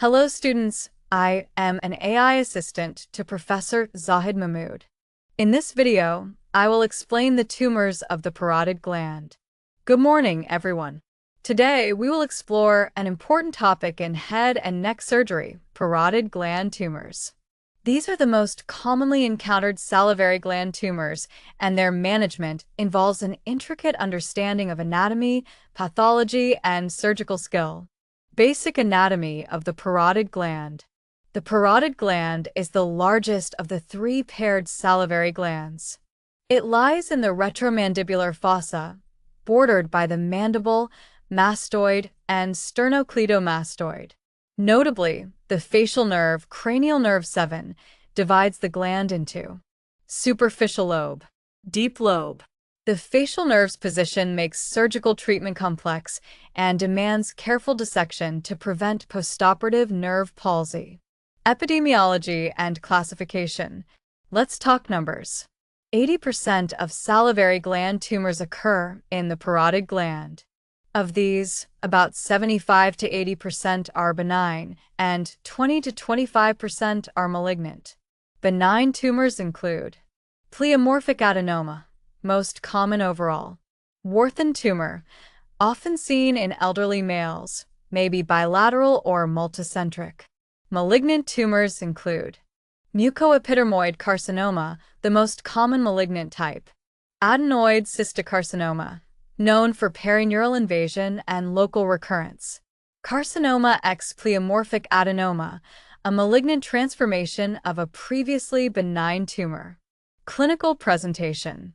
Hello students, I am an AI assistant to Professor Zahid Mahmood. In this video, I will explain the tumors of the parotid gland. Good morning, everyone. Today, we will explore an important topic in head and neck surgery, parotid gland tumors. These are the most commonly encountered salivary gland tumors, and their management involves an intricate understanding of anatomy, pathology, and surgical skill. Basic anatomy of the parotid gland. The parotid gland is the largest of the three paired salivary glands. It lies in the retromandibular fossa, bordered by the mandible, mastoid, and sternocleidomastoid. Notably, the facial nerve, cranial nerve 7, divides the gland into superficial lobe, deep lobe. The facial nerve's position makes surgical treatment complex and demands careful dissection to prevent postoperative nerve palsy. Epidemiology and classification. Let's talk numbers. 80% of salivary gland tumors occur in the parotid gland. Of these, about 75 to 80% are benign, and 20 to 25% are malignant. Benign tumors include pleomorphic adenoma, most common overall. Warthin tumor, often seen in elderly males, may be bilateral or multicentric. Malignant tumors include mucoepidermoid carcinoma, the most common malignant type. Adenoid cystic carcinoma, known for perineural invasion and local recurrence. Carcinoma ex pleomorphic adenoma, a malignant transformation of a previously benign tumor. Clinical presentation.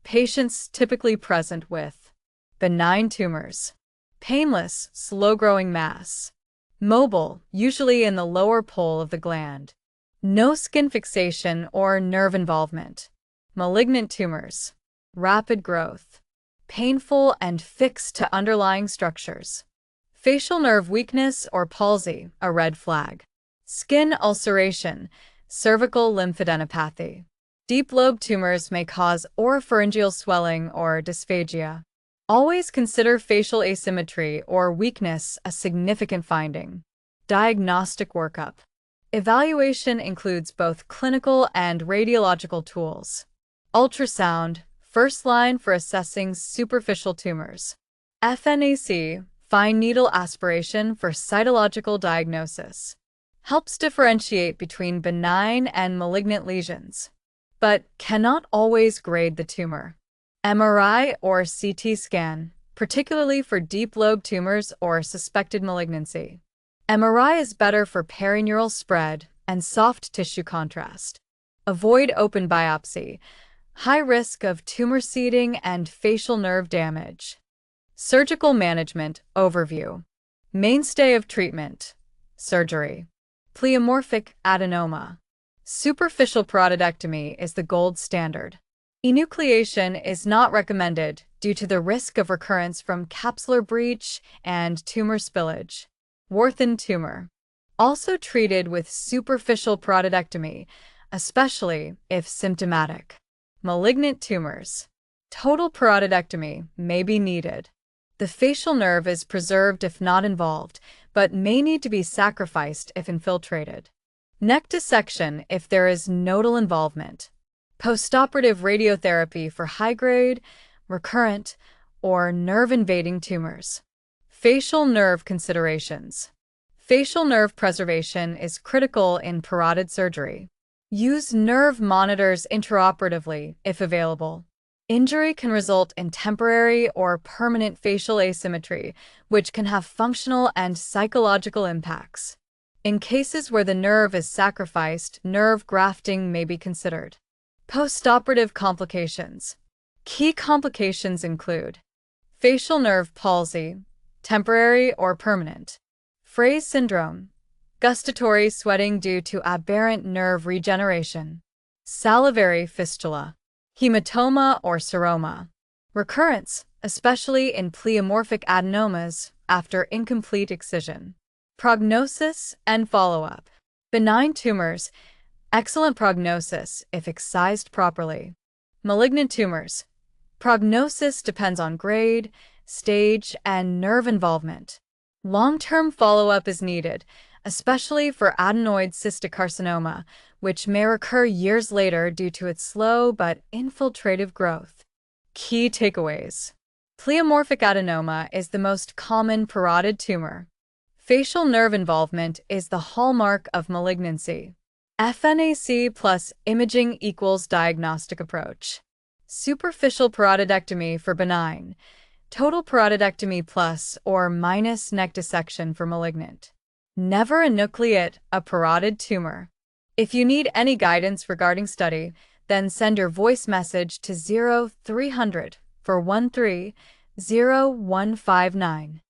Patients typically present with benign tumors, painless, slow-growing mass, mobile, usually in the lower pole of the gland, no skin fixation or nerve involvement. Malignant tumors, rapid growth, painful and fixed to underlying structures. Facial nerve weakness or palsy, a red flag. Skin ulceration, cervical lymphadenopathy. Deep lobe tumors may cause oropharyngeal swelling or dysphagia. Always consider facial asymmetry or weakness a significant finding. Diagnostic workup. Evaluation includes both clinical and radiological tools. Ultrasound, first line for assessing superficial tumors. FNAC, fine needle aspiration for cytological diagnosis. Helps differentiate between benign and malignant lesions, but cannot always grade the tumor. MRI or CT scan, particularly for deep lobe tumors or suspected malignancy. MRI is better for perineural spread and soft tissue contrast. Avoid open biopsy. High risk of tumor seeding and facial nerve damage. Surgical management overview. Mainstay of treatment. Surgery. Pleomorphic adenoma. Superficial parotidectomy is the gold standard. Enucleation is not recommended due to the risk of recurrence from capsular breach and tumor spillage. Warthin tumor. Also treated with superficial parotidectomy, especially if symptomatic. Malignant tumors. Total parotidectomy may be needed. The facial nerve is preserved if not involved, but may need to be sacrificed if infiltrated. Neck dissection if there is nodal involvement. Postoperative radiotherapy for high-grade, recurrent, or nerve-invading tumors. Facial nerve considerations. Facial nerve preservation is critical in parotid surgery. Use nerve monitors intraoperatively if available. Injury can result in temporary or permanent facial asymmetry, which can have functional and psychological impacts. In cases where the nerve is sacrificed, nerve grafting may be considered. Postoperative complications. Key complications include facial nerve palsy, temporary or permanent, Frey's syndrome, gustatory sweating due to aberrant nerve regeneration, salivary fistula, hematoma or seroma, recurrence, especially in pleomorphic adenomas after incomplete excision. Prognosis and follow-up. Benign tumors, excellent prognosis if excised properly. Malignant tumors, prognosis depends on grade, stage, and nerve involvement. Long-term follow-up is needed, especially for adenoid cystic carcinoma, which may recur years later due to its slow but infiltrative growth. Key takeaways. Pleomorphic adenoma is the most common parotid tumor. Facial nerve involvement is the hallmark of malignancy. FNAC plus imaging equals diagnostic approach. Superficial parotidectomy for benign. Total parotidectomy plus or minus neck dissection for malignant. Never enucleate a parotid tumor. If you need any guidance regarding study, then send your voice message to 0300 413 0159.